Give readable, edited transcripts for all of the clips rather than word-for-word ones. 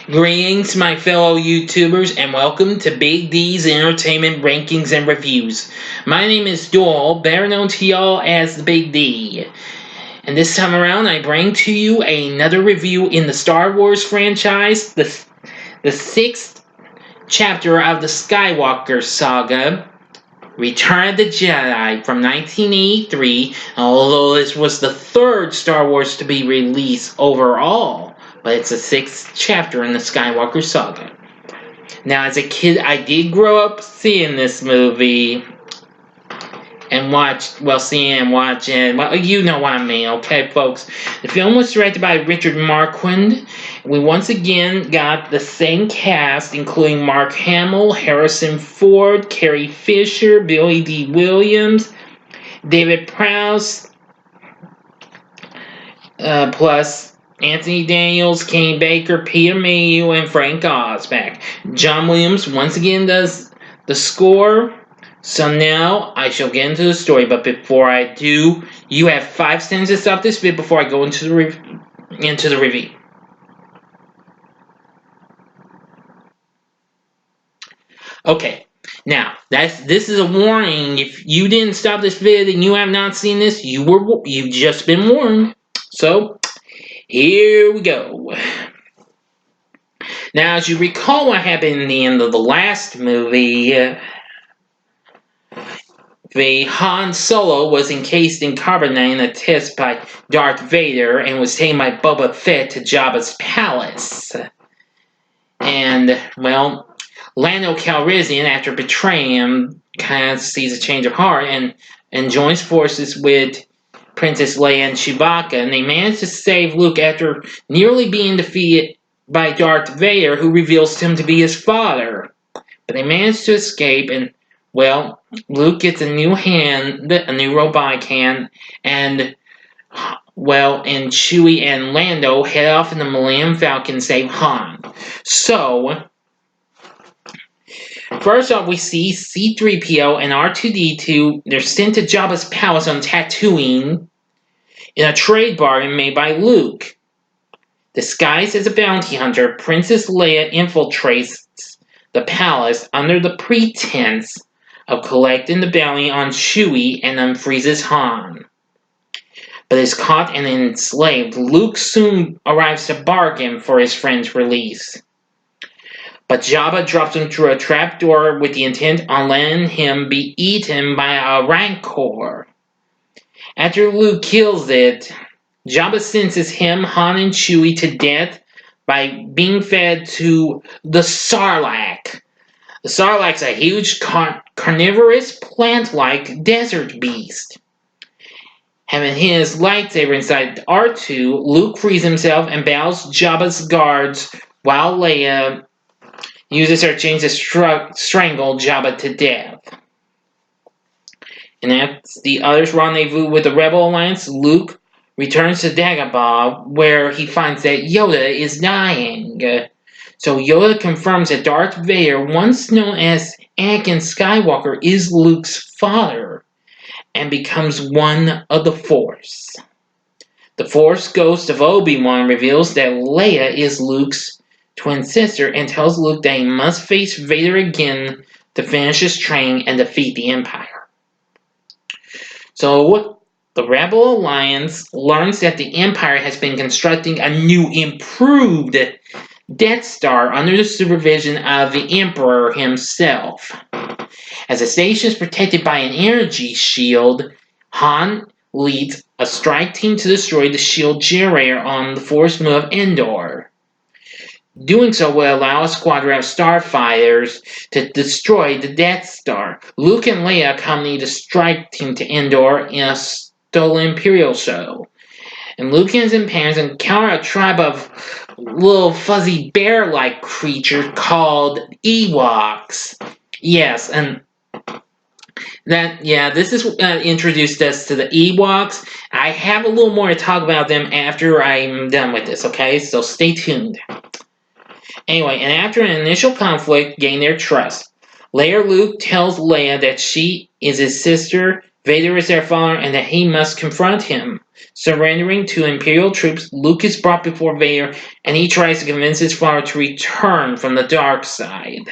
Greetings, my fellow YouTubers, and welcome to Big D's Entertainment Rankings and Reviews. My name is Doyle, better known to y'all as the Big D. And this time around, I bring to you another review in the Star Wars franchise, the sixth chapter of the Skywalker saga, Return of the Jedi from 1983, although this was the third Star Wars to be released overall. But it's the sixth chapter in the Skywalker saga. Now, as a kid, I did grow up seeing this movie and seeing and watching. Well, you know what I mean, okay, folks? The film was directed by Richard Marquand. We once again got the same cast, including Mark Hamill, Harrison Ford, Carrie Fisher, Billy D. Williams, David Prowse, plus Anthony Daniels, Kenny Baker, Peter Mayhew, and Frank Osback. John Williams once again does the score. So now I shall get into the story. But before I do, you have 5 seconds to stop this video before I go into the review. Okay, now this is a warning. If you didn't stop this video and you have not seen this, you've just been warned. So here we go. Now, as you recall what happened in the end of the last movie, the Han Solo was encased in carbonite in a test by Darth Vader and was taken by Boba Fett to Jabba's palace. And, well, Lando Calrissian, after betraying him, kind of sees a change of heart and joins forces with Princess Leia and Chewbacca, and they manage to save Luke after nearly being defeated by Darth Vader, who reveals him to be his father. But they manage to escape, and, well, Luke gets a new robotic hand, and, well, and Chewie and Lando head off in the Millennium Falcon to save Han. So, first off, we see C-3PO and R2-D2. They're sent to Jabba's palace on Tatooine in a trade bargain made by Luke. Disguised as a bounty hunter, Princess Leia infiltrates the palace under the pretense of collecting the bounty on Chewie and unfreezes Han. But is caught and enslaved, Luke soon arrives to bargain for his friend's release. But Jabba drops him through a trapdoor with the intent on letting him be eaten by a rancor. After Luke kills it, Jabba sentences him, Han, and Chewie to death by being fed to the Sarlacc. The Sarlacc's a huge carnivorous plant-like desert beast. Having his lightsaber inside R2, Luke frees himself and battles Jabba's guards while Leia uses her chains to strangle Jabba to death. And as the others rendezvous with the Rebel Alliance, Luke returns to Dagobah, where he finds that Yoda is dying. So Yoda confirms that Darth Vader, once known as Anakin Skywalker, is Luke's father, and becomes one of the Force. The Force ghost of Obi-Wan reveals that Leia is Luke's twin sister and tells Luke that he must face Vader again to finish his training and defeat the Empire. So, the Rebel Alliance learns that the Empire has been constructing a new, improved Death Star under the supervision of the Emperor himself. As the station is protected by an energy shield, Han leads a strike team to destroy the shield generator on the Force Moon of Endor. Doing so will allow a squadron of starfighters to destroy the Death Star. Luke and Leia accompany the strike team to Endor in a stolen Imperial show. And Luke and his companions encounter a tribe of little fuzzy bear-like creatures called Ewoks. Yes, and this is introduced us to the Ewoks. I have a little more to talk about them after I'm done with this, okay? So stay tuned. Anyway, and after an initial conflict, gain their trust. Later, Luke tells Leia that she is his sister, Vader is their father, and that he must confront him. Surrendering to Imperial troops, Luke is brought before Vader, and he tries to convince his father to return from the dark side.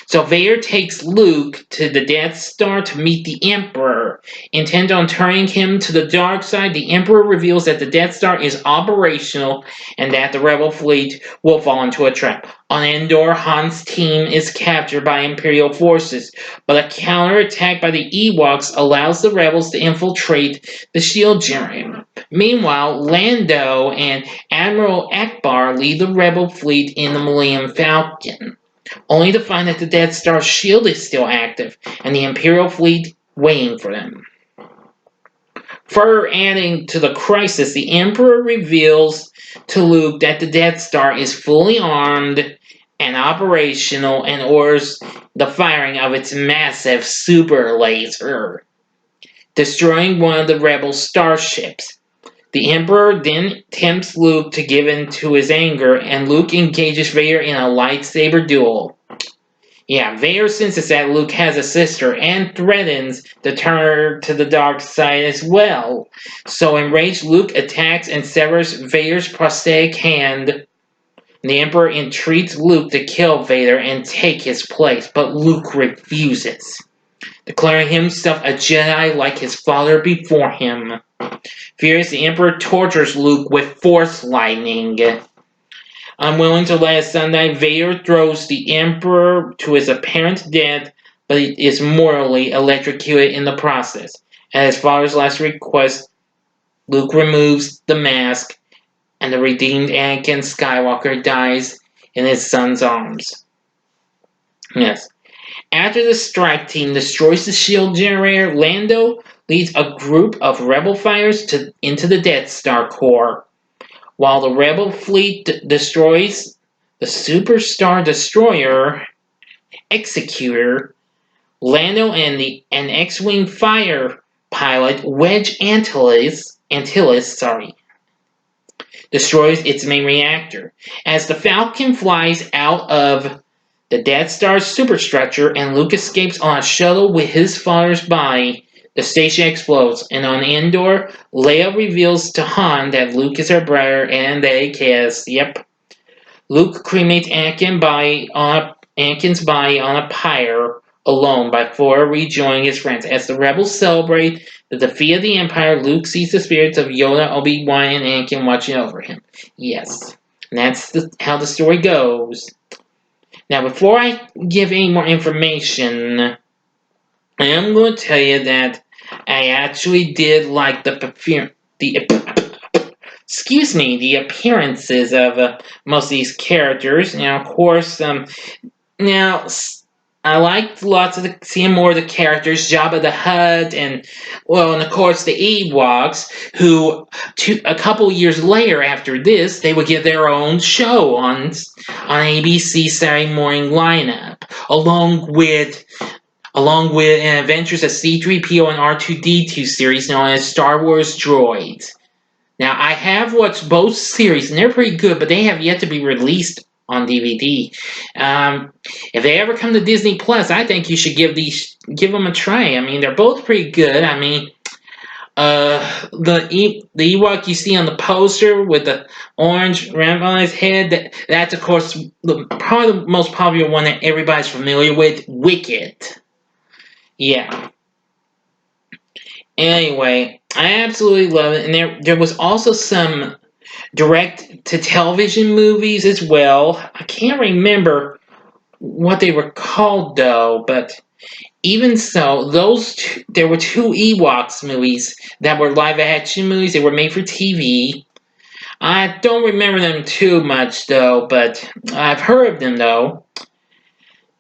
So Vader takes Luke to the Death Star to meet the Emperor. Intent on turning him to the dark side, the Emperor reveals that the Death Star is operational and that the Rebel fleet will fall into a trap. On Endor, Han's team is captured by Imperial forces, but a counterattack by the Ewoks allows the Rebels to infiltrate the shield generator. Meanwhile, Lando and Admiral Akbar lead the Rebel fleet in the Millennium Falcon, only to find that the Death Star's shield is still active, and the Imperial fleet waiting for them. Further adding to the crisis, the Emperor reveals to Luke that the Death Star is fully armed and operational and orders the firing of its massive super laser, destroying one of the rebel starships. The Emperor then tempts Luke to give in to his anger, and Luke engages Vader in a lightsaber duel. Yeah, Vader senses that Luke has a sister and threatens to turn her to the dark side as well. So enraged, Luke attacks and severs Vader's prosthetic hand. The Emperor entreats Luke to kill Vader and take his place, but Luke refuses, declaring himself a Jedi like his father before him. Furious, the Emperor tortures Luke with Force lightning. Unwilling to let his son die, Vader throws the Emperor to his apparent death, but is mortally electrocuted in the process. At his father's last request, Luke removes the mask, and the redeemed Anakin Skywalker dies in his son's arms. Yes. After the strike team destroys the shield generator, Lando leads a group of rebel fighters into the Death Star core. While the rebel fleet destroys the Super Star Destroyer Executor, Lando and an X-Wing fighter pilot, Wedge Antilles, destroys its main reactor. As the Falcon flies out of the Death Star's superstructure and Luke escapes on a shuttle with his father's body, the station explodes, and on Endor, Leia reveals to Han that Luke is her brother, and they kiss. Yep. Luke cremates Anakin's body on a pyre alone before rejoining his friends. As the rebels celebrate the defeat of the Empire, Luke sees the spirits of Yoda, Obi-Wan, and Anakin watching over him. Yes. And that's how the story goes. Now, before I give any more information, I am going to tell you that I actually did like the appearances of most of these characters. Now, of course, I liked seeing more of the characters, Jabba the Hutt, and of course the Ewoks, who a couple years later after this, they would get their own show on ABC Saturday morning lineup, along with Adventures of C-3PO and R2-D2 series known as Star Wars Droids. Now, I have watched both series, and they're pretty good, but they have yet to be released on DVD. If they ever come to Disney Plus, I think you should give them a try. I mean, they're both pretty good. I mean, the Ewok you see on the poster with the orange ram on his head, that's of course probably the most popular one that everybody's familiar with, Wicket. Yeah. Anyway, I absolutely love it, and there was also some direct-to-television movies as well. I can't remember what they were called though, but even so, there were two Ewoks movies that were live-action movies. They were made for TV. I don't remember them too much though, but I've heard of them though.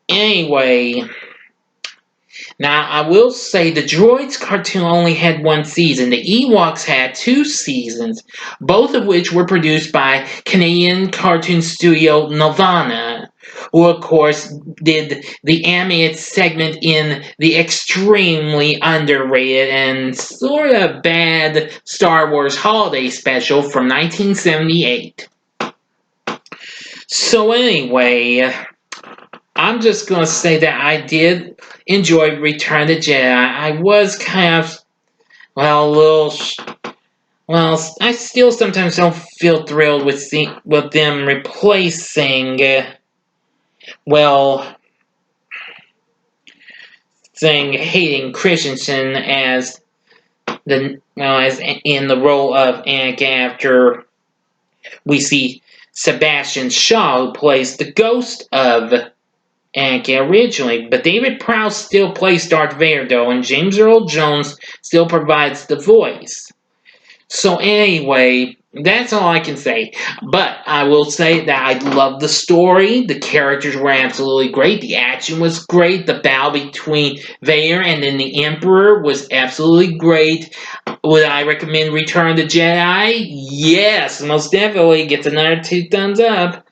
Anyway, now I will say the Droids cartoon only had one season. The Ewoks had 2 seasons, both of which were produced by Canadian cartoon studio Nelvana, who of course did the animated segment in the extremely underrated and sort of bad Star Wars Holiday Special from 1978. So anyway, I'm just going to say that I did enjoy Return of the Jedi. I was kind of well, well, I still sometimes don't feel thrilled with them replacing, well, saying Hayden Christensen as as in the role of Anakin after we see Sebastian Shaw, who plays the ghost of Anakin originally. But David Prowse still plays Darth Vader, though, and James Earl Jones still provides the voice. So anyway, that's all I can say. But I will say that I love the story. The characters were absolutely great. The action was great. The battle between Vader and then the Emperor was absolutely great. Would I recommend Return of the Jedi? Yes, most definitely. Gets another 2 thumbs up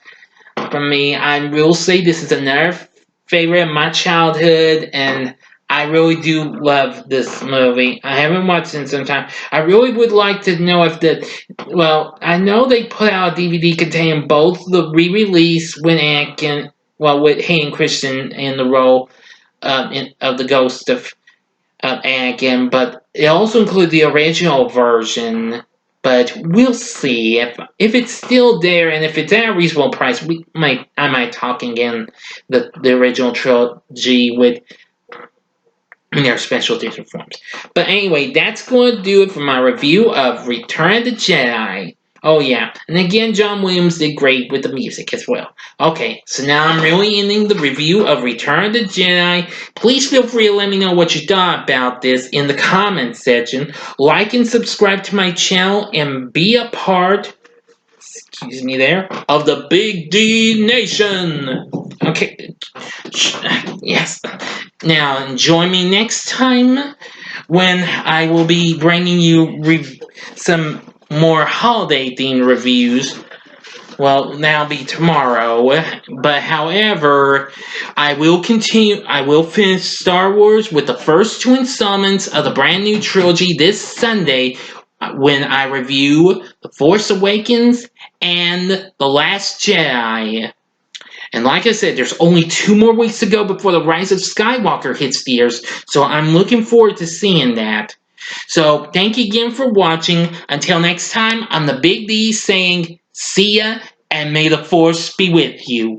from me. I will say this is another favorite of my childhood, and I really do love this movie. I haven't watched it in some time. I really would like to know if I know they put out a DVD containing both the re-release when Anakin, with Hayden Christensen in the role of the ghost of Anakin, but it also includes the original version. But we'll see if it's still there and if it's at a reasonable price. I might talk again the original trilogy with their special edition forms. But anyway, that's going to do it for my review of Return of the Jedi. Oh yeah, and again, John Williams did great with the music as well. Okay, so now I'm really ending the review of Return of the Jedi. Please feel free to let me know what you thought about this in the comments section. Like and subscribe to my channel and be a part, excuse me there, of the Big D Nation. Okay, yes. Now, join me next time when I will be bringing you some more holiday-themed reviews. Well, that'll be tomorrow. But however, I will finish Star Wars with the first 2 installments of the brand new trilogy this Sunday when I review The Force Awakens and The Last Jedi. And like I said, there's only 2 more weeks to go before The Rise of Skywalker hits theaters, so I'm looking forward to seeing that. So, thank you again for watching. Until next time, I'm the Big D saying, see ya, and may the Force be with you.